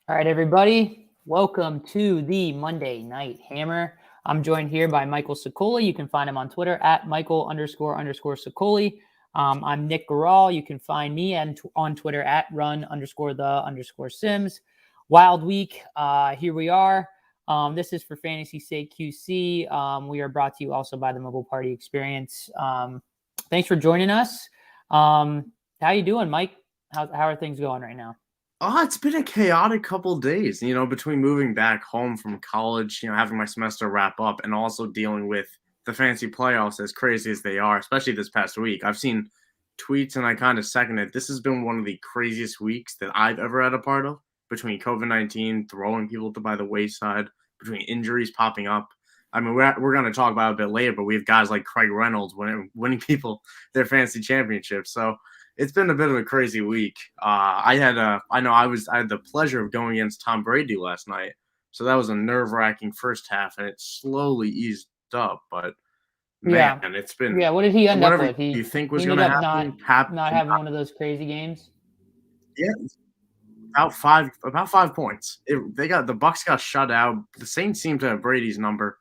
All right, everybody. Welcome to the Monday Night Hammer. I'm joined here by Michael Sicoli. You can find him on Twitter at Michael__Sicoli. I'm Nick Garal. You can find me on Twitter at run_the_Sims. Wild week. Here we are. This is for Fantasy Sake QC. We are brought to you also by the Mobile Party Experience. Thanks for joining us. How you doing, Mike? How are things going right now? Oh, it's been a chaotic couple days, between moving back home from college, having my semester wrap up, and also dealing with the fantasy playoffs as crazy as they are, especially this past week. I've seen tweets and I kind of second it. This has been one of the craziest weeks that I've ever had a part of, between COVID-19 throwing people by the wayside, between injuries popping up. I mean, we're going to talk about it a bit later, but we have guys like Craig Reynolds winning people their fantasy championships. So it's been a bit of a crazy week. I had the pleasure of going against Tom Brady last night, so that was a nerve-wracking first half, and it slowly eased up. But man, Yeah. it's been Yeah. What did he end up whatever with? you He think he was going ended to up not happen happened. not having one of those crazy games. Yeah, about 5 points. The Bucks got shut out. The Saints seem to have Brady's number.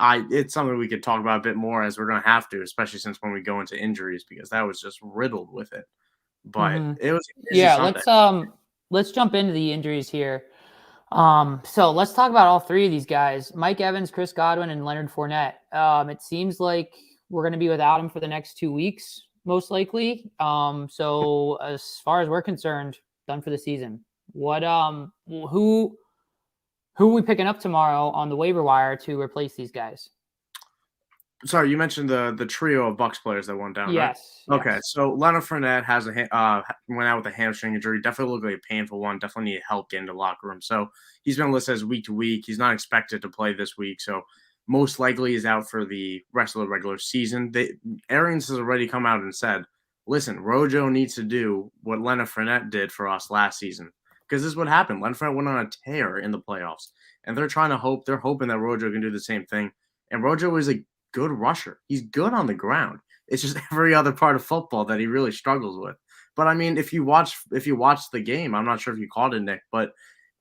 It's something we could talk about a bit more as we're going to have to, especially since when we go into injuries, because that was just riddled with it. But Mm-hmm. it was a crazy Yeah. Sunday. Let's jump into the injuries here. So let's talk about all three of these guys: Mike Evans, Chris Godwin, and Leonard Fournette. It seems like we're going to be without him for the next 2 weeks, most likely. So as far as we're concerned, done for the season. Who are we picking up tomorrow on the waiver wire to replace these guys? Sorry, you mentioned the trio of Bucks players that went down, right? Yes. Okay, Yes. so Leonard Fournette went out with a hamstring injury. Definitely looked like a painful one. Definitely needed help getting to the locker room. So he's been listed as week to week. He's not expected to play this week, so most likely is out for the rest of the regular season. Arians has already come out and said, "Listen, Rojo needs to do what Leonard Fournette did for us last season, because this is what happened. Leonard Fournette went on a tear in the playoffs, and they're hoping that Rojo can do the same thing. And Rojo is a good rusher. He's good on the ground. It's just every other part of football that he really struggles with. But I mean, if you watch the game, I'm not sure if you caught it, Nick, but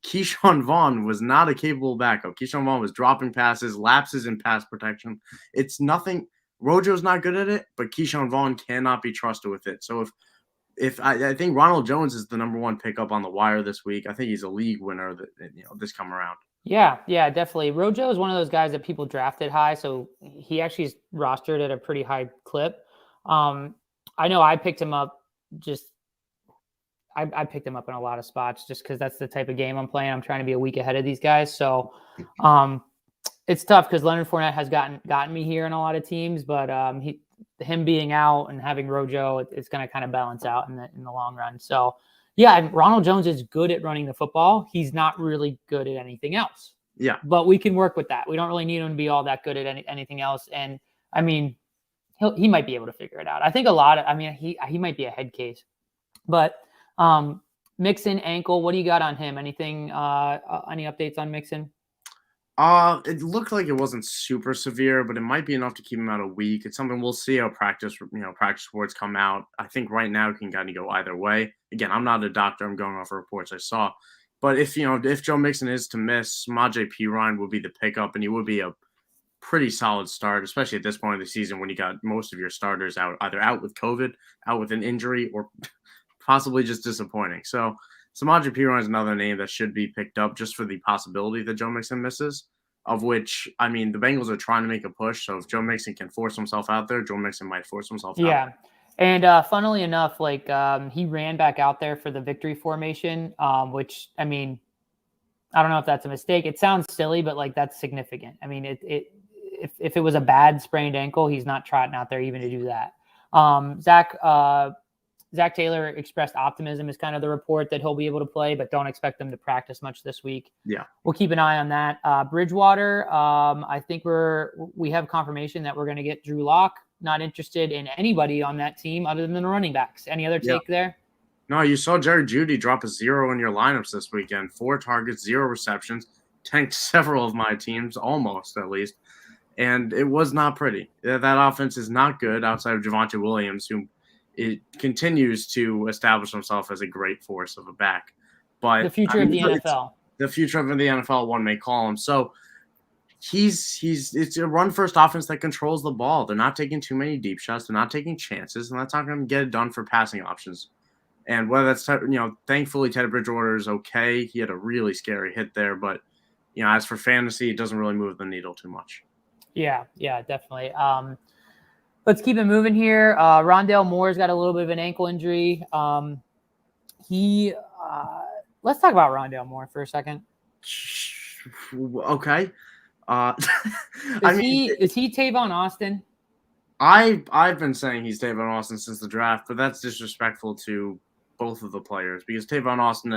Keyshawn Vaughn was not a capable backup. Keyshawn Vaughn was dropping passes, lapses in pass protection. It's nothing. Rojo's not good at it, but Keyshawn Vaughn cannot be trusted with it. So if I think Ronald Jones is the number one pickup on the wire this week. I think he's a league winner this come around. Yeah, definitely. Rojo is one of those guys that people drafted high, so he actually is rostered at a pretty high clip. I know I picked him up just I picked him up in a lot of spots just because that's the type of game I'm playing. I'm trying to be a week ahead of these guys. So it's tough because Leonard Fournette has gotten me here in a lot of teams, but him being out and having Rojo, it's going to kind of balance out in the long run. So yeah, Ronald Jones is good at running the football. He's not really good at anything else. Yeah. But we can work with that. We don't really need him to be all that good at anything else. And I mean, he might be able to figure it out. I think he might be a head case. But Mixon ankle, what do you got on him? Anything? Any updates on Mixon? It looked like it wasn't super severe, but it might be enough to keep him out a week. It's something we'll see how practice reports come out. I think right now it can kind of go either way. Again, I'm not a doctor. I'm going off of reports I saw. But if Joe Mixon is to miss, Samaje Perine would be the pickup, and he would be a pretty solid start, especially at this point of the season when you got most of your starters either out with COVID, out with an injury, or possibly just disappointing. So Samaje Perine is another name that should be picked up just for the possibility that Joe Mixon misses, of which, I mean, the Bengals are trying to make a push. So if Joe Mixon can force himself out there, Joe Mixon might force himself out. Yeah. And funnily enough, he ran back out there for the victory formation, which, I mean, I don't know if that's a mistake. It sounds silly, but that's significant. I mean, if it was a bad sprained ankle, he's not trotting out there even to do that. Zach Taylor expressed optimism is kind of the report that he'll be able to play, but don't expect them to practice much this week. Yeah. We'll keep an eye on that. Bridgewater, I think we have confirmation that we're going to get Drew Lock. Not interested in anybody on that team other than the running backs. Any other take there? No, you saw Jerry Jeudy drop a 0 in your lineups this weekend. 4 targets, 0 receptions. Tanked several of my teams, almost at least. And it was not pretty. That offense is not good outside of Javonte Williams, who it continues to establish himself as a great force of a back. But the future of the NFL. the future of the NFL, one may call him. So it's a run first offense that controls the ball. They're not taking too many deep shots. They're not taking chances, and that's not going to get it done for passing options. And whether that's, thankfully Teddy Bridgewater is okay. He had a really scary hit there, but as for fantasy, it doesn't really move the needle too much. Yeah, definitely. Let's keep it moving here. Rondale Moore's got a little bit of an ankle injury. Let's talk about Rondale Moore for a second. Okay. Is he Tavon Austin? I've been saying he's Tavon Austin since the draft, but that's disrespectful to both of the players because Tavon Austin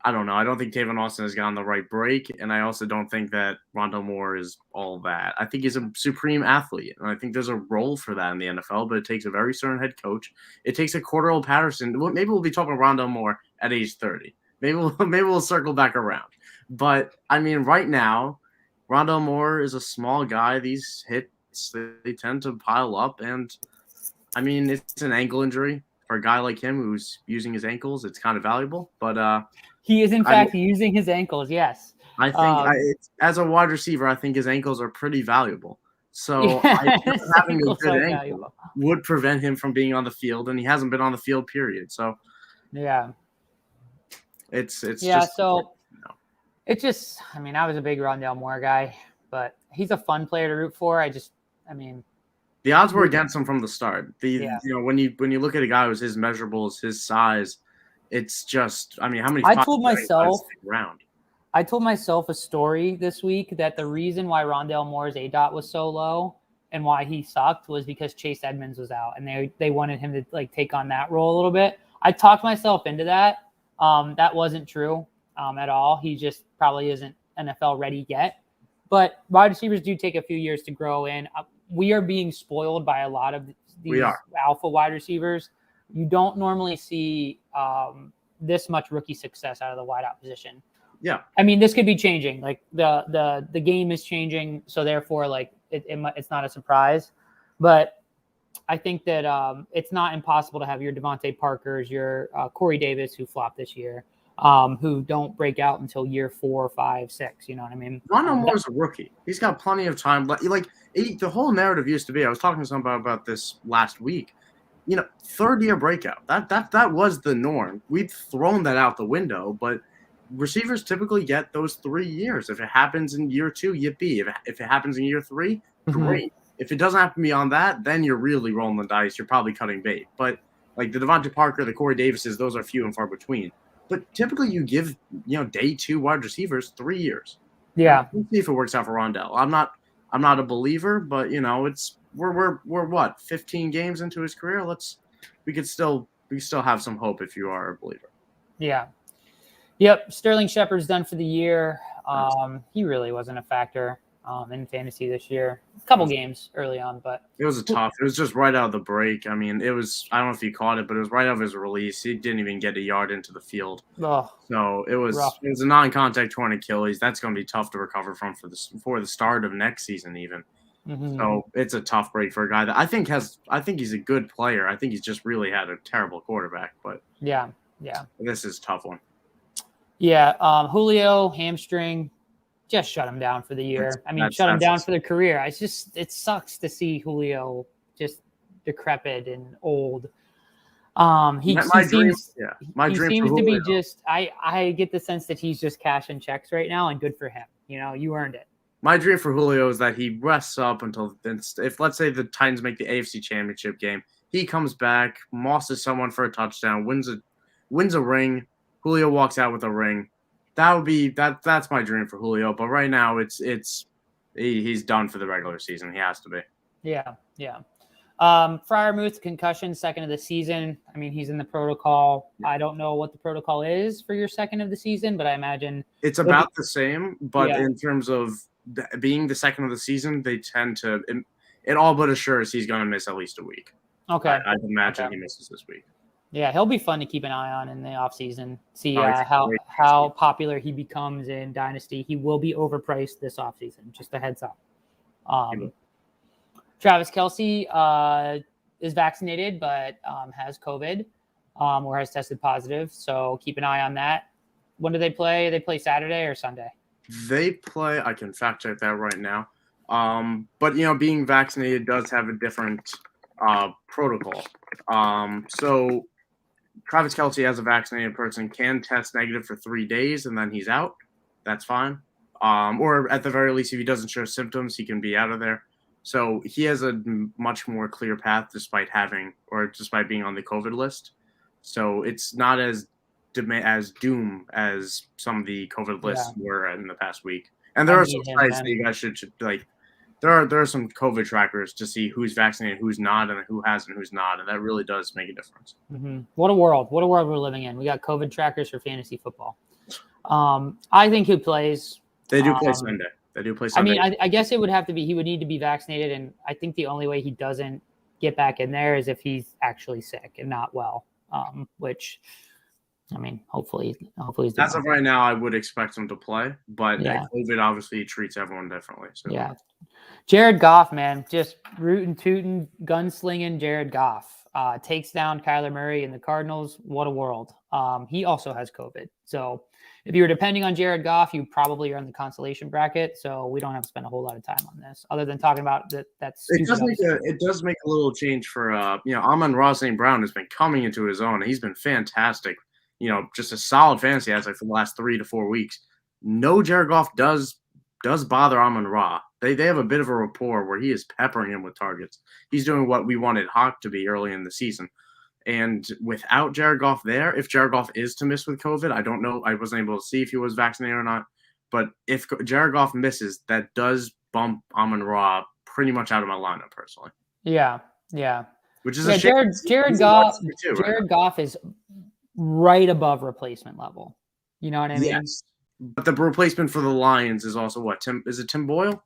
I don't know. I don't think Tavon Austin has gotten the right break, and I also don't think that Rondale Moore is all that. I think he's a supreme athlete, and I think there's a role for that in the NFL, but it takes a very certain head coach. It takes a Cordell Patterson. Maybe we'll be talking about Rondale Moore at age 30. Maybe we'll circle back around. But, right now, Rondale Moore is a small guy. These hits, they tend to pile up, and, it's an ankle injury. For a guy like him who's using his ankles, it's kind of valuable. But he is, in fact, using his ankles, yes. I think as a wide receiver, I think his ankles are pretty valuable. So having a good ankle would prevent him from being on the field, and he hasn't been on the field, period. So yeah, it's yeah. just, so it's just, I was a big Rondale Moore guy, but he's a fun player to root for. The odds were against him from the start. When you look at a guy who's his measurables, his size, it's just how many? I told myself a story this week that the reason why Rondale Moore's ADOT was so low and why he sucked was because Chase Edmonds was out, and they wanted him to take on that role a little bit. I talked myself into that. That wasn't true at all. He just probably isn't NFL ready yet. But wide receivers do take a few years to grow in. We are being spoiled by a lot of these alpha wide receivers. You don't normally see this much rookie success out of the wideout position. Yeah. This could be changing. Like the game is changing, so therefore, like it's not a surprise. But I think that it's not impossible to have your Devontae Parkers, your Corey Davis, who flopped this year, who don't break out until year 4, 5, 6. You know what I mean? Ronald Moore's a rookie. He's got plenty of time. The whole narrative used to be, I was talking to somebody about this last week, third-year breakout. That was the norm. We've thrown that out the window, but receivers typically get those 3 years. If it happens in year 2, yippee. If it happens in year 3, great. If it doesn't happen beyond that, then you're really rolling the dice. You're probably cutting bait. But like the Devontae Parker, the Corey Davises, those are few and far between. But typically you give, day 2 wide receivers 3 years. Yeah. We'll see if it works out for Rondale. I'm not a believer, but it's we're what, 15 games into his career? We could still have some hope if you are a believer. Yeah. Yep. Sterling Shepard's done for the year. He really wasn't a factor in fantasy this year. A couple games early on, but it was tough. It was just right out of the break. It was, I don't know if you caught it, but it was right out of his release. He didn't even get a yard into the field. Oh, so it was rough. It was a non-contact torn Achilles. That's going to be tough to recover from for the start of next season even. Mm-hmm. So it's a tough break for a guy that I think he's a good player. I think he's just really had a terrible quarterback, but yeah. This is a tough one. Yeah. Julio hamstring. Just shut him down for the year. Shut him down for the career. It sucks to see Julio just decrepit and old. He seems to be just. I get the sense that he's just cashing checks right now, and good for him. You earned it. My dream for Julio is that he rests up until if let's say the Titans make the AFC Championship game, he comes back, mosses someone for a touchdown, wins a ring. Julio walks out with a ring. That's my dream for Julio. But right now, he's done for the regular season. He has to be. Yeah. Freiermuth, concussion, second of the season. He's in the protocol. Yeah. I don't know what the protocol is for your second of the season, but I imagine it's about the same. But in terms of being the second of the season, they tend to. It all but assures he's going to miss at least a week. Okay. I'd imagine he misses this week. Yeah, he'll be fun to keep an eye on in the offseason. See how popular he becomes in Dynasty. He will be overpriced this offseason, just a heads up. Travis Kelce is vaccinated but has COVID or has tested positive, so keep an eye on that. when do they play? They play Saturday or Sunday? They play. I can fact check that right now. But being vaccinated does have a different protocol. So Travis Kelce, as a vaccinated person, can test negative for 3 days and then he's out. That's fine. Or at the very least, if he doesn't show symptoms, he can be out of there. So he has a much more clear path despite being on the COVID list. So it's not as doom as some of the COVID lists were in the past week. And there are some sites that you guys should like. There are some COVID trackers to see who's vaccinated, who's not, and who has and who's not, and that really does make a difference. Mm-hmm. What a world we're living in. We got COVID trackers for fantasy football. I think he plays. They do play Sunday. They do play Sunday. I mean, I guess it would have to be, he would need to be vaccinated, and I think the only way he doesn't get back in there is if he's actually sick and not well, which, I mean, hopefully he's as of right now, I would expect him to play, but COVID obviously treats everyone differently. So yeah. Jared Goff, man, just rootin' tootin', gunslinging Jared Goff takes down Kyler Murray and the Cardinals. What a world. He also has COVID. So if you were depending on Jared Goff, you probably are in the consolation bracket. So we don't have to spend a whole lot of time on this other than talking about that. It does make a little change for, Amon-Ra St. Brown has been coming into his own. He's been fantastic. Just a solid fantasy asset for the last 3 to 4 weeks. No, Jared Goff does bother Amon-Ra. They have a bit of a rapport where he is peppering him with targets. He's doing what we wanted Hawk to be early in the season. And without Jared Goff there, if Jared Goff is to miss with COVID, I don't know. I wasn't able to see if he was vaccinated or not. But if Jared Goff misses, that does bump Amon-Ra pretty much out of my lineup personally. Yeah. Which is a shame. Jared Goff is right above replacement level. You know what I mean? Yes. But the replacement for the Lions is also what? Is it Tim Boyle?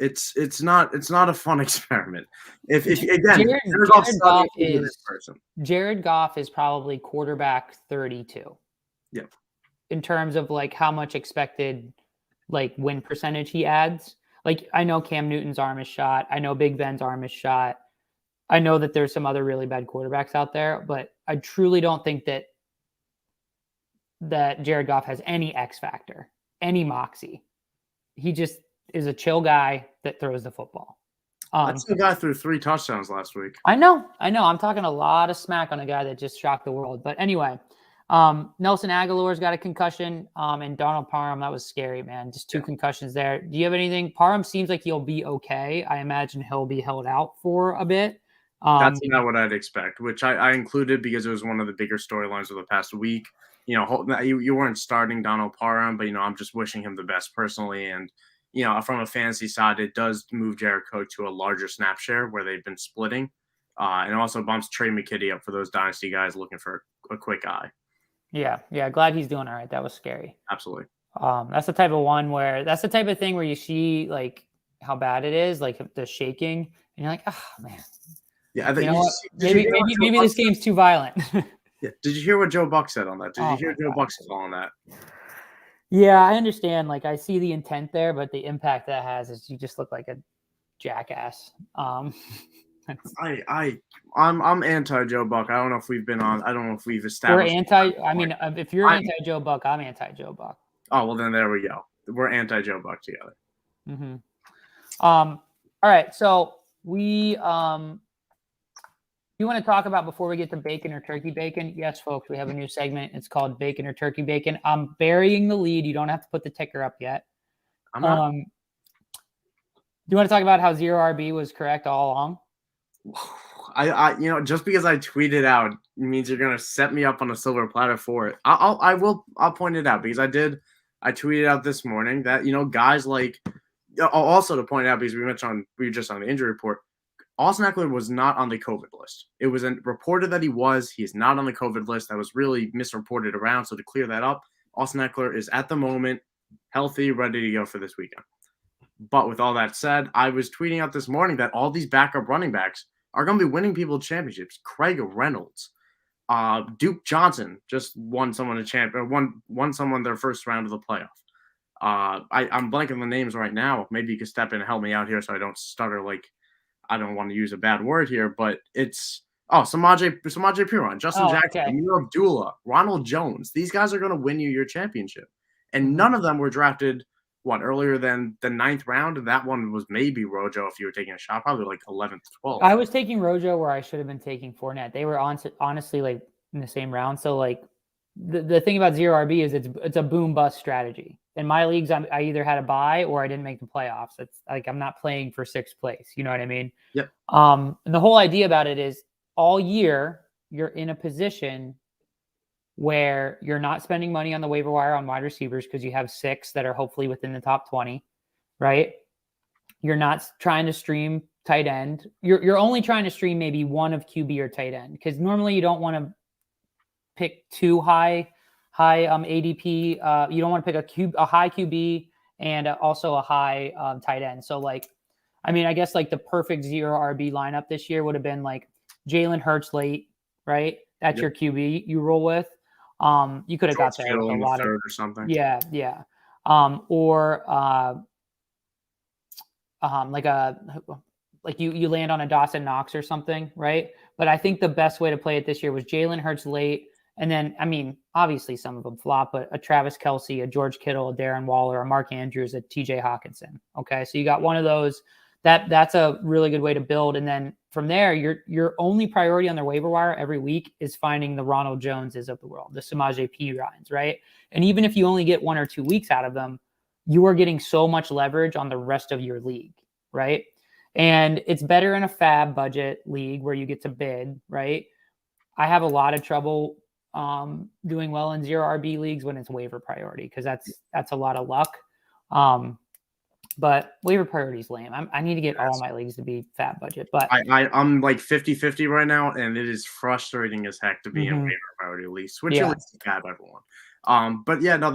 It's not a fun experiment. If again, Jared Goff is probably quarterback 32. Yeah. In terms of like how much expected like win percentage he adds. Like I know Cam Newton's arm is shot. I know Big Ben's arm is shot. I know that there's some other really bad quarterbacks out there, but I truly don't think that Jared Goff has any X factor, any moxie. He just is a chill guy that throws the football. That's the guy threw 3 touchdowns last week. I know. I'm talking a lot of smack on a guy that just shocked the world. But anyway, Nelson Aguilar's got a concussion, and Donald Parham, that was scary, man. Just 2 concussions there. Do you have anything? Parham seems like he'll be okay. I imagine he'll be held out for a bit. That's not what I'd expect, which I included because it was one of the bigger storylines of the past week. You weren't starting Donald Parham, but, I'm just wishing him the best personally. And, from a fantasy side, it does move Jared Cook to a larger snap share where they've been splitting. And also bumps Trey McKitty up for those dynasty guys looking for a quick eye. Yeah. Glad he's doing all right. That was scary. Absolutely. That's the type of thing where you see like how bad it is, like the shaking, and you're like, oh man. Yeah, maybe this game's too violent. Yeah. Did you hear what Joe Buck said on that? Did you hear Joe Buck's call on that? Yeah, I understand. Like, I see the intent there, but the impact that has is you just look like a jackass. I'm anti Joe Buck. I don't know if we've established. We're anti. I mean, if you're anti Joe Buck, I'm anti Joe Buck. Oh well, then there we go. We're anti Joe Buck together. Mm-hmm. All right, so we you want to talk about before we get to bacon or turkey bacon? Yes, folks, we have a new segment. It's called Bacon or Turkey Bacon. I'm burying the lead. You don't have to put the ticker up yet. I'm not. Do you want to talk about how 0RB was correct all along? I just because I tweeted out means you're gonna set me up on a silver platter for it. I'll point it out because I tweeted out this morning that guys like also to point out because we were just on the injury report. Austin Eckler was not on the COVID list. It was reported that he was. He is not on the COVID list. That was really misreported around. So to clear that up, Austin Eckler is at the moment healthy, ready to go for this weekend. But with all that said, I was tweeting out this morning that all these backup running backs are going to be winning people championships. Craig Reynolds, Duke Johnson just won someone won someone their first round of the playoff. I'm blanking the names right now. Maybe you could step in and help me out here so I don't stutter like. I don't want to use a bad word here, but it's Oh, Samaje Perine, Justin Oh, Jackson, okay. Amir Abdullah, Ronald Jones. These guys are going to win you your championship. And none of them were drafted, earlier than the 9th round? And that one was maybe Rojo if you were taking a shot, probably like 11th, 12th. I was taking Rojo where I should have been taking Fournette. They were honestly like in the same round. So like the thing about zero RB is it's a boom bust strategy. In my leagues, I either had a bye or I didn't make the playoffs. It's like I'm not playing for 6th place. You know what I mean? Yep. And the whole idea about it is all year you're in a position where you're not spending money on the waiver wire on wide receivers because you have 6 that are hopefully within the top 20, right? You're not trying to stream tight end. You're only trying to stream maybe one of QB or tight end because normally you don't want to pick too high ADP. You don't want to pick a high QB and also a high tight end. So like, I mean, I guess like the perfect zero RB lineup this year would have been like Jalen Hurts late, right? That's your QB you roll with. You could have got there with a lot of or something. Yeah. Or like you land on a Dawson Knox or something, right? But I think the best way to play it this year was Jalen Hurts late. And then, I mean, obviously some of them flop, but a Travis Kelce, a George Kittle, a Darren Waller, a Mark Andrews, a TJ Hawkinson. Okay. So you got one of those. That's a really good way to build. And then from there, your only priority on their waiver wire every week is finding the Ronald Joneses of the world, the Samaje Perines, right? And even if you only get 1 or 2 weeks out of them, you are getting so much leverage on the rest of your league, right? And it's better in a fab budget league where you get to bid, right? I have a lot of trouble doing well in zero RB leagues when it's waiver priority because that's a lot of luck. But waiver priority is lame. I need to get all my leagues to be fab budget. But I'm like 50-50 right now, and it is frustrating as heck to be in waiver priority leagues. Switch your leagues to cap, everyone. But yeah, no,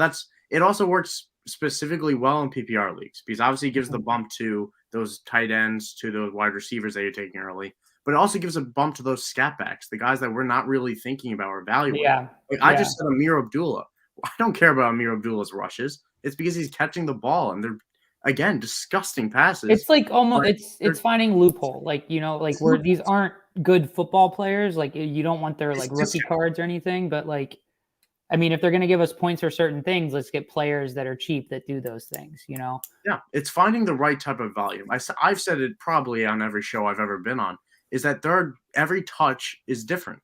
it also works specifically well in PPR leagues because obviously it gives the bump to those tight ends, to those wide receivers that you're taking early, but it also gives a bump to those scat backs, the guys that we're not really thinking about or evaluating. I just said Amir Abdullah. I don't care about Amir Abdullah's rushes. It's because he's catching the ball and they're, again, disgusting passes. It's like almost it's finding loophole. Like, like where these aren't good football players. Like you don't want their like rookie cards or anything, but like, I mean, if they're going to give us points for certain things, let's get players that are cheap that do those things, Yeah, it's finding the right type of volume. I've said it probably on every show I've ever been on, is that every touch is different.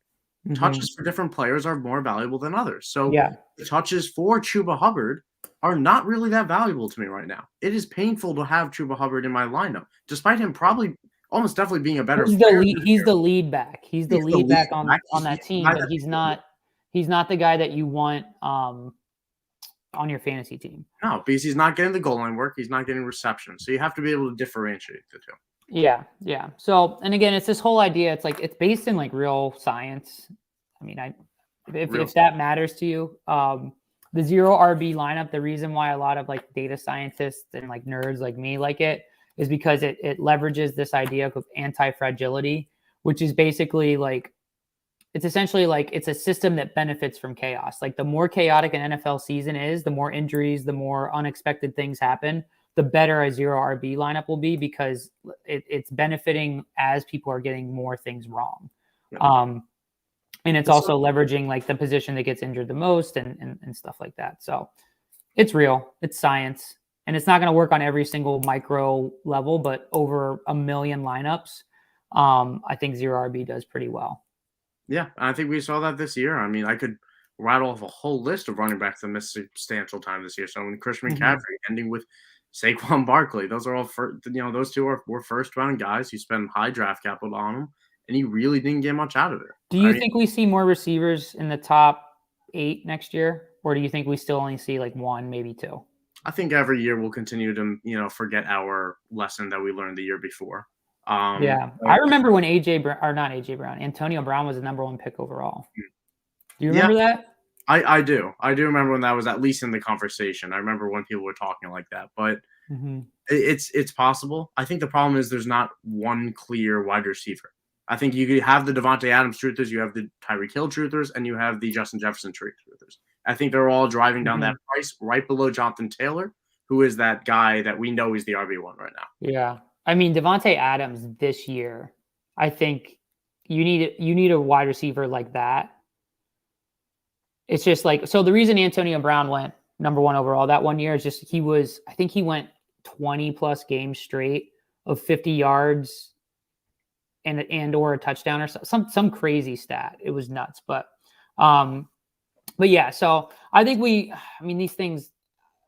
Touches for different players are more valuable than others. So the touches for Chuba Hubbard are not really that valuable to me right now. It is painful to have Chuba Hubbard in my lineup, despite him probably almost definitely being a better player. He's the lead back. He's the lead back on that team, but he's not the guy that you want on your fantasy team. No, because he's not getting the goal line work. He's not getting reception. So you have to be able to differentiate the two. Yeah. So, and again, it's this whole idea. It's like, it's based in like real science. I mean, if that matters to you, the zero RB lineup, the reason why a lot of like data scientists and like nerds like me like it is because it leverages this idea of anti-fragility, which is basically like, it's essentially like it's a system that benefits from chaos. Like the more chaotic an NFL season is, the more injuries, the more unexpected things happen, the better a zero RB lineup will be because it's benefiting as people are getting more things wrong. And it's also leveraging like the position that gets injured the most and stuff like that. So it's real, it's science, and it's not going to work on every single micro level, but over 1 million lineups, I think zero RB does pretty well. Yeah, I think we saw that this year. I mean, I could rattle off a whole list of running backs that missed substantial time this year. So when Christian McCaffrey ending with Saquon Barkley, those are all those two were first round guys who spent high draft capital on them, and he really didn't get much out of it. Do you think we see more receivers in the top 8 next year, or do you think we still only see like 1, maybe 2? I think every year we'll continue to forget our lesson that we learned the year before. I remember when Antonio Brown was the number 1 pick overall. Do you remember that? I do. I do remember when that was at least in the conversation. I remember when people were talking like that, but it's possible. I think the problem is there's not one clear wide receiver. I think you have the Devontae Adams truthers, you have the Tyreek Hill truthers, and you have the Justin Jefferson truthers. I think they're all driving down that price right below Jonathan Taylor, who is that guy that we know is the RB1 right now. Yeah. I mean, Devontae Adams this year, I think you need a wide receiver like that. It's just like, so the reason Antonio Brown went number 1 overall that one year is just I think he went 20 plus games straight of 50 yards and or a touchdown or some crazy stat. It was nuts, but yeah. So I think these things.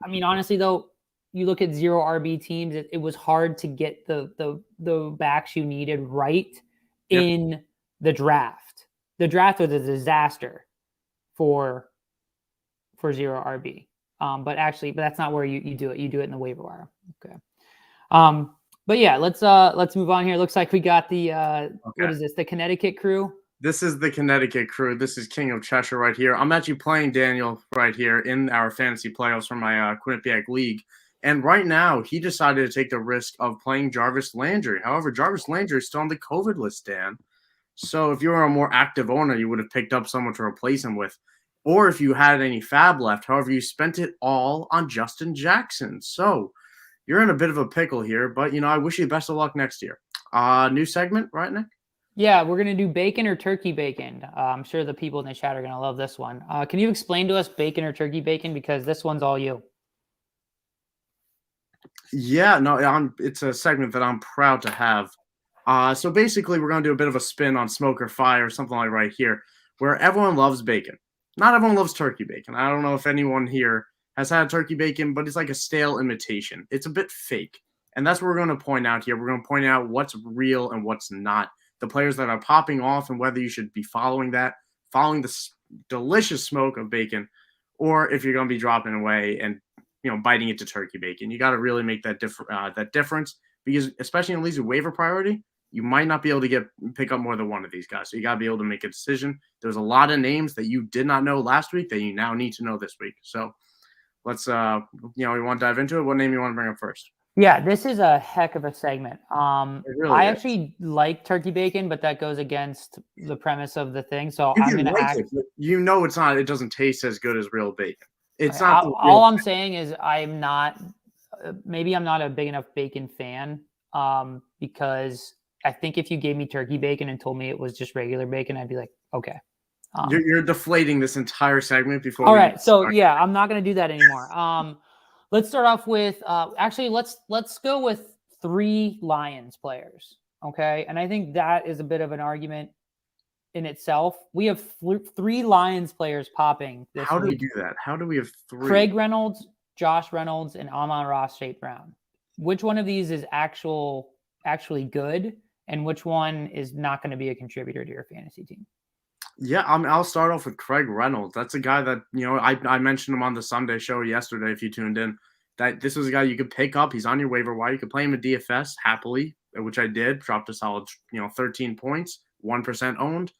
I mean, honestly though, you look at 0 RB teams. It was hard to get the backs you needed right in the draft. The draft was a disaster for 0 RB. But that's not where you do it. You do it in the waiver wire. Okay. But yeah, let's move on here. Looks like we got the what is this? The Connecticut Crew. This is the Connecticut Crew. This is King of Cheshire right here. I'm actually playing Daniel right here in our fantasy playoffs for my Quinnipiac League. And right now, he decided to take the risk of playing Jarvis Landry. However, Jarvis Landry is still on the COVID list, Dan. So if you were a more active owner, you would have picked up someone to replace him with. Or if you had any fab left, however, you spent it all on Justin Jackson. So you're in a bit of a pickle here, but, I wish you the best of luck next year. New segment, right, Nick? Yeah, we're going to do bacon or turkey bacon. I'm sure the people in the chat are going to love this one. Can you explain to us bacon or turkey bacon? Because this one's all you. Yeah, no, it's a segment that I'm proud to have. So basically, we're going to do a bit of a spin on smoke or fire, something like right here, where everyone loves bacon. Not everyone loves turkey bacon. I don't know if anyone here has had turkey bacon, but it's like a stale imitation. It's a bit fake. And that's what we're going to point out here. We're going to point out what's real and what's not. The players that are popping off and whether you should be following the delicious smoke of bacon, or if you're going to be dropping away and biting into turkey bacon. You got to really make that difference, because especially in leagues with waiver priority, you might not be able to pick up more than one of these guys. So you got to be able to make a decision. There's a lot of names that you did not know last week that you now need to know this week. So let's, we want to dive into it. What name you want to bring up first? Yeah, this is a heck of a segment. Really I is. actually like turkey bacon, but that goes against the premise of the thing. So I'm going to it's not. It doesn't taste as good as real bacon. It's not. All I'm saying is I'm not a big enough bacon fan, because I think if you gave me turkey bacon and told me it was just regular bacon, I'd be like, okay. You're deflating this entire segment before. All right, so yeah, I'm not going to do that anymore. Let's start off with let's go with 3 Lions players, okay? And I think that is a bit of an argument in itself. We have 3 Lions players popping this How do we week. do that? How do we have 3? Craig Reynolds, Josh Reynolds, and Amon-Ra St. Brown. Which one of these is actually good, and which one is not going to be a contributor to your fantasy team? Yeah, I'll start off with Craig Reynolds. That's a guy that, I mentioned him on the Sunday show yesterday, if you tuned in, that this was a guy you could pick up. He's on your waiver wire. You could play him at DFS happily, which I did. Dropped a solid, 13 points, 1% owned.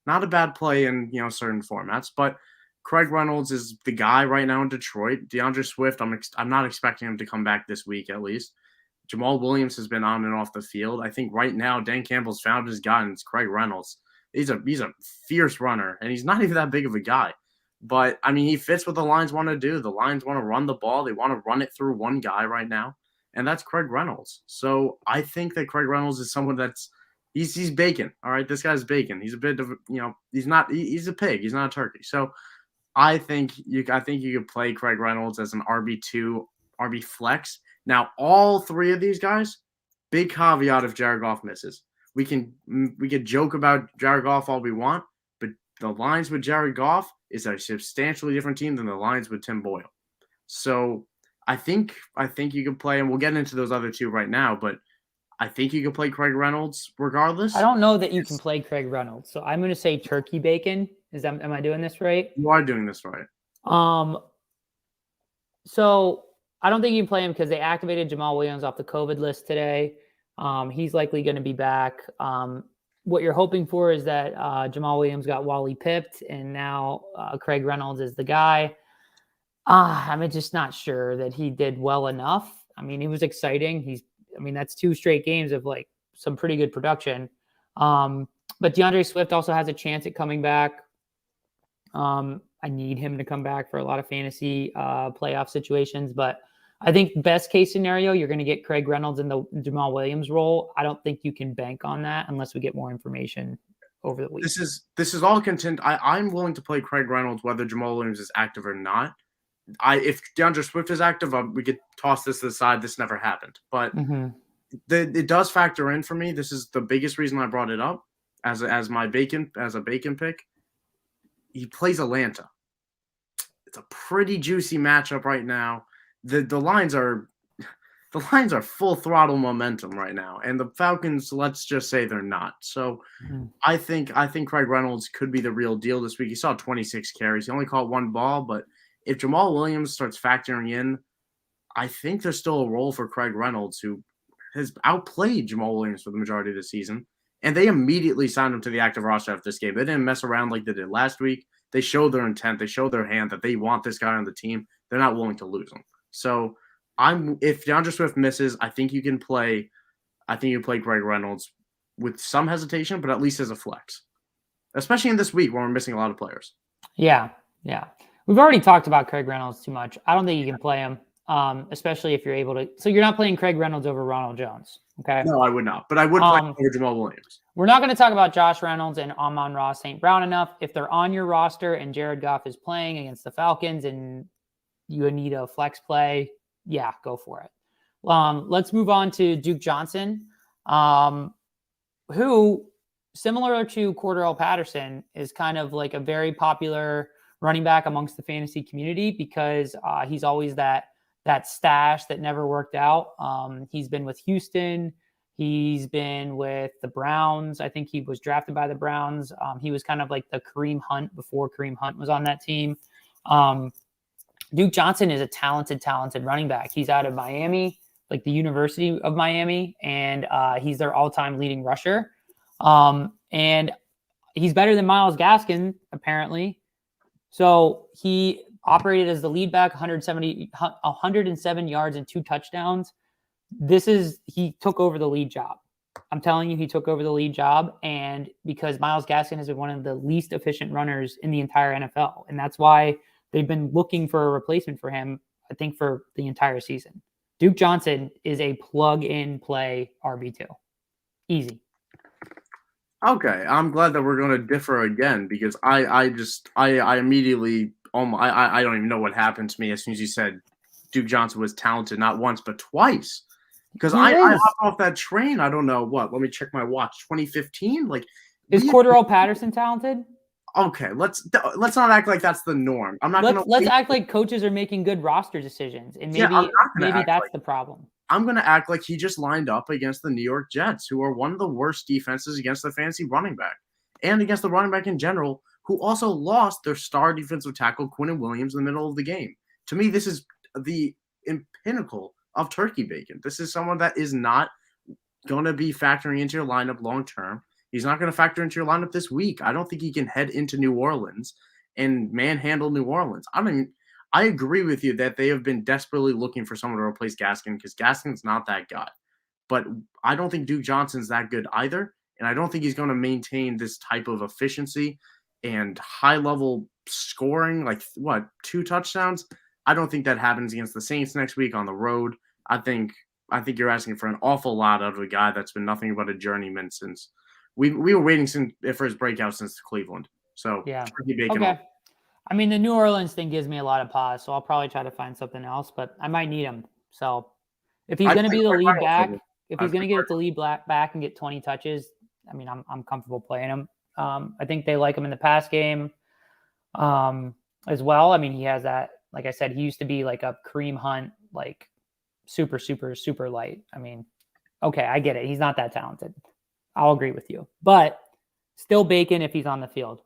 Not a bad play in, certain formats. But Craig Reynolds is the guy right now in Detroit. DeAndre Swift, I'm not expecting him to come back this week at least. Jamal Williams has been on and off the field. I think right now Dan Campbell's found his guy, and it's Craig Reynolds. He's a fierce runner, and he's not even that big of a guy. But, I mean, he fits what the Lions want to do. The Lions want to run the ball. They want to run it through one guy right now, and that's Craig Reynolds. So I think that Craig Reynolds is someone that's he's bacon. All right, this guy's bacon. He's a bit of he's a pig. He's not a turkey. So I think you could play Craig Reynolds as an RB2, RB flex. Now all 3 of these guys, big caveat if Jared Goff misses. We can joke about Jared Goff all we want, but the Lions with Jared Goff is a substantially different team than the Lions with Tim Boyle. So I think you can play, and we'll get into those other 2 right now, but I think you can play Craig Reynolds regardless. I don't know that you can play Craig Reynolds, so I'm going to say turkey bacon. Am I doing this right? You are doing this right. So I don't think you can play him because they activated Jamal Williams off the COVID list today. He's likely going to be back. What you're hoping for is that Jamal Williams got Wally pipped, and now Craig Reynolds is the guy. I'm just not sure that he did well enough. I mean, he was exciting. That's 2 straight games of like some pretty good production. But DeAndre Swift also has a chance at coming back. I need him to come back for a lot of fantasy playoff situations, but I think best case scenario, you're going to get Craig Reynolds in the Jamal Williams role. I don't think you can bank on that unless we get more information over the week. This is all content. I'm willing to play Craig Reynolds whether Jamal Williams is active or not. If DeAndre Swift is active, we could toss this to the side. This never happened, but it does factor in for me. This is the biggest reason I brought it up as a bacon pick. He plays Atlanta. It's a pretty juicy matchup right now. The lines are full throttle momentum right now, and the Falcons, let's just say they're not. So I think Craig Reynolds could be the real deal this week. He saw 26 carries. He only caught one ball, but if Jamal Williams starts factoring in, I think there's still a role for Craig Reynolds, who has outplayed Jamal Williams for the majority of the season. And they immediately signed him to the active roster after this game. They didn't mess around like they did last week. They showed their intent. They showed their hand that they want this guy on the team. They're not willing to lose him. So if DeAndre Swift misses, I think you can play Craig Reynolds with some hesitation, but at least as a flex, especially in this week when we're missing a lot of players. Yeah. We've already talked about Craig Reynolds too much. I don't think you can play him, especially if you're able to. So you're not playing Craig Reynolds over Ronald Jones, okay? No, I would not. But I would play over Jamal Williams. We're not going to talk about Josh Reynolds and Amon-Ra St. Brown enough. If they're on your roster and Jared Goff is playing against the Falcons and you need a flex play, yeah, go for it. Let's move on to Duke Johnson, who, similar to Cordarrelle Patterson, is kind of like a very popular running back amongst the fantasy community because he's always that stash that never worked out. He's been with Houston. He's been with the Browns. I think he was drafted by the Browns. He was kind of like the Kareem Hunt before Kareem Hunt was on that team. Duke Johnson is a talented running back. He's out of Miami, like the University of Miami, and he's their all-time leading rusher. And he's better than Myles Gaskin, apparently. So he operated as the lead back, 107 yards and 2 touchdowns. He took over the lead job. I'm telling you, he took over the lead job. And because Myles Gaskin has been one of the least efficient runners in the entire NFL. And that's why they've been looking for a replacement for him, I think, for the entire season. Duke Johnson is a plug-in play RB2. Easy. Okay, I'm glad that we're going to differ again because I immediately I don't even know what happened to me as soon as you said Duke Johnson was talented not once but twice. Because I hopped off that train. I don't know what. Let me check my watch. 2015. Like, is Cordarrelle Patterson talented? Okay, let's not act like that's the norm. I'm not going to. Let's act like coaches are making good roster decisions, and maybe that's the problem. I'm going to act like he just lined up against the New York Jets, who are one of the worst defenses against the fantasy running back and against the running back in general, who also lost their star defensive tackle, Quinnen Williams, in the middle of the game. To me, this is the pinnacle of turkey bacon. This is someone that is not going to be factoring into your lineup long term. He's not going to factor into your lineup this week. I don't think he can head into New Orleans and manhandle New Orleans. I agree with you that they have been desperately looking for someone to replace Gaskin because Gaskin's not that guy. But I don't think Duke Johnson's that good either. And I don't think he's going to maintain this type of efficiency and high-level scoring, like, 2 touchdowns? I don't think that happens against the Saints next week on the road. I think you're asking for an awful lot out of a guy that's been nothing but a journeyman since we were waiting for his breakout since Cleveland. So, yeah. Okay. I mean, the New Orleans thing gives me a lot of pause, so I'll probably try to find something else, but I might need him. So if he's going to be the lead back, if he's going to get the lead back and get 20 touches, I mean, I'm comfortable playing him. I think they like him in the pass game as well. I mean, he has that, like I said, he used to be like a Kareem Hunt, like super, super, super light. I mean, okay, I get it. He's not that talented. I'll agree with you, but still bacon if he's on the field.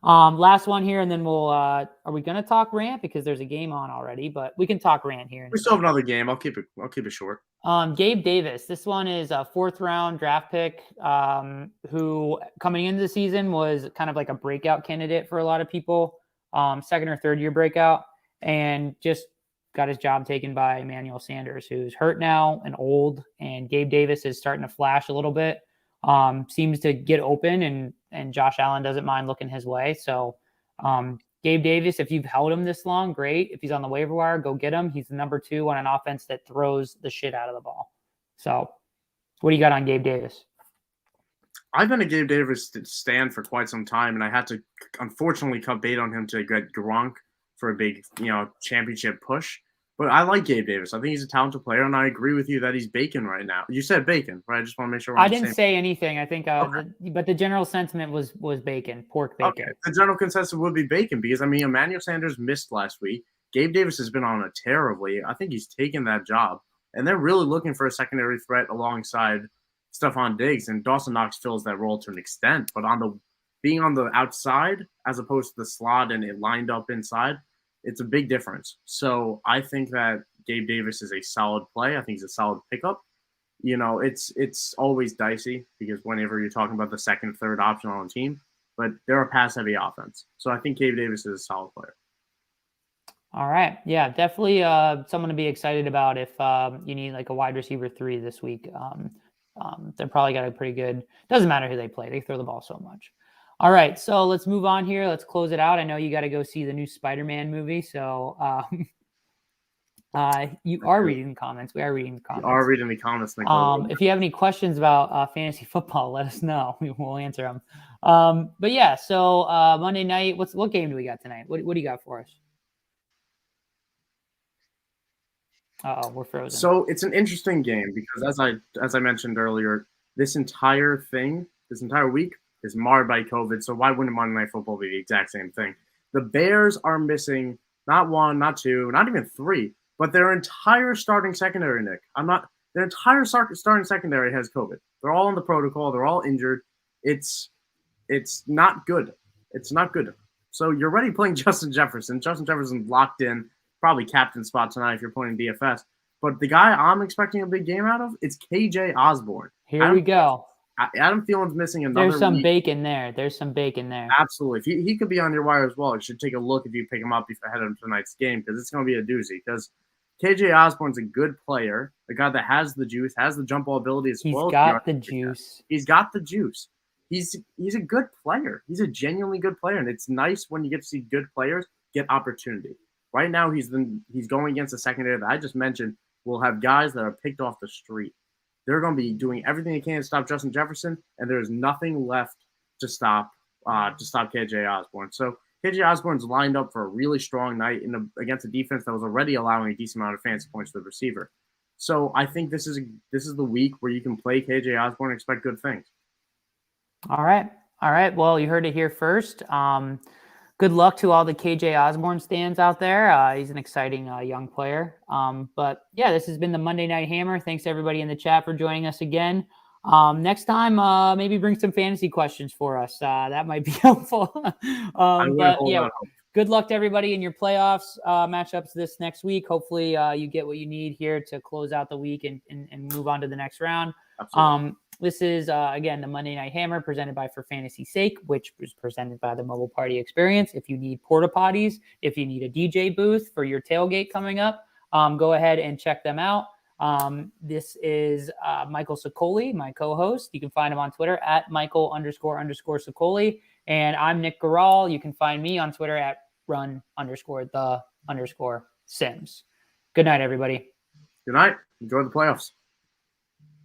Last one here, and then we'll. Are we going to talk rant because there's a game on already? But we can talk rant here. We still have another game. I'll keep it short. Gabe Davis. This one is a 4th round draft pick. Who coming into the season was kind of like a breakout candidate for a lot of people. 2nd or 3rd year breakout, and just got his job taken by Emmanuel Sanders, who's hurt now and old. And Gabe Davis is starting to flash a little bit. Seems to get open, and Josh Allen doesn't mind looking his way. So Gabe Davis, if you've held him this long, great. If he's on the waiver wire, go get him. He's the number 2 on an offense that throws the shit out of the ball. So what do you got on Gabe Davis? I've been a Gabe Davis stand for quite some time, and I had to unfortunately cut bait on him to get Gronk for a big, championship push. But I like Gabe Davis. I think he's a talented player, and I agree with you that he's bacon right now. You said bacon, right? I just want to make sure. I didn't say anything. I think, but the general sentiment was bacon, pork bacon. Okay, the general consensus would be bacon because Emmanuel Sanders missed last week. Gabe Davis has been on a tear of late. I think he's taken that job, and they're really looking for a secondary threat alongside Stephon Diggs, and Dawson Knox fills that role to an extent. But being on the outside as opposed to the slot and it lined up inside, it's a big difference. So I think that Gabe Davis is a solid play. I think he's a solid pickup. It's always dicey because whenever you're talking about the second, third option on a team, but they're a pass-heavy offense. So I think Gabe Davis is a solid player. All right. Yeah, definitely someone to be excited about if you need like a wide receiver 3 this week. They're probably got a pretty good – doesn't matter who they play. They throw the ball so much. All right, so let's move on here. Let's close it out. I know you got to go see the new Spider-Man movie, so you are reading the comments. We are reading the comments. You are reading the comments. If you have any questions about fantasy football, let us know. We'll answer them. But yeah, so Monday night, what game do we got tonight? What do you got for us? Uh-oh, we're frozen. So it's an interesting game because as I mentioned earlier, this entire week is marred by COVID. So why wouldn't Monday Night Football be the exact same thing? The Bears are missing not 1, not 2, not even 3, but their entire starting secondary, Nick. Their entire starting secondary has COVID. They're all on the protocol. They're all injured. It's not good. It's not good. So you're already playing Justin Jefferson. Justin Jefferson locked in, probably captain spot tonight if you're playing DFS. But the guy I'm expecting a big game out of, it's KJ Osborne. Here we go. Adam Thielen's missing another There's some week. bacon there. Absolutely. He could be on your wire as well. You should take a look if you pick him up ahead of tonight's game because it's going to be a doozy. Because KJ Osborne's a good player, a guy that has the juice, has the jump ball ability as well. He's got the juice. He's got the juice. He's a good player. He's a genuinely good player, and it's nice when you get to see good players get opportunity. Right now, he's going against a secondary that I just mentioned will have guys that are picked off the street. They're going to be doing everything they can to stop Justin Jefferson, and there is nothing left to stop KJ Osborne. So KJ Osborne's lined up for a really strong night against a defense that was already allowing a decent amount of fantasy points to the receiver. So I think this is the week where you can play KJ Osborne and expect good things. All right. Well, you heard it here first. Good luck to all the KJ Osborne stands out there. He's an exciting young player. But yeah, this has been the Monday Night Hammer. Thanks everybody in the chat for joining us again. Next time, maybe bring some fantasy questions for us. That might be helpful. But yeah, good luck to everybody in your playoffs matchups this next week. Hopefully you get what you need here to close out the week and move on to the next round. Absolutely. This is, again, the Monday Night Hammer presented by For Fantasy's Sake, which was presented by the Mobile Party Experience. If you need porta potties, if you need a DJ booth for your tailgate coming up, go ahead and check them out. This is Michael Sicoli, my co-host. You can find him on Twitter at Michael__Sicoli. And I'm Nick Garal. You can find me on Twitter at run_the_Sims. Good night, everybody. Good night. Enjoy the playoffs.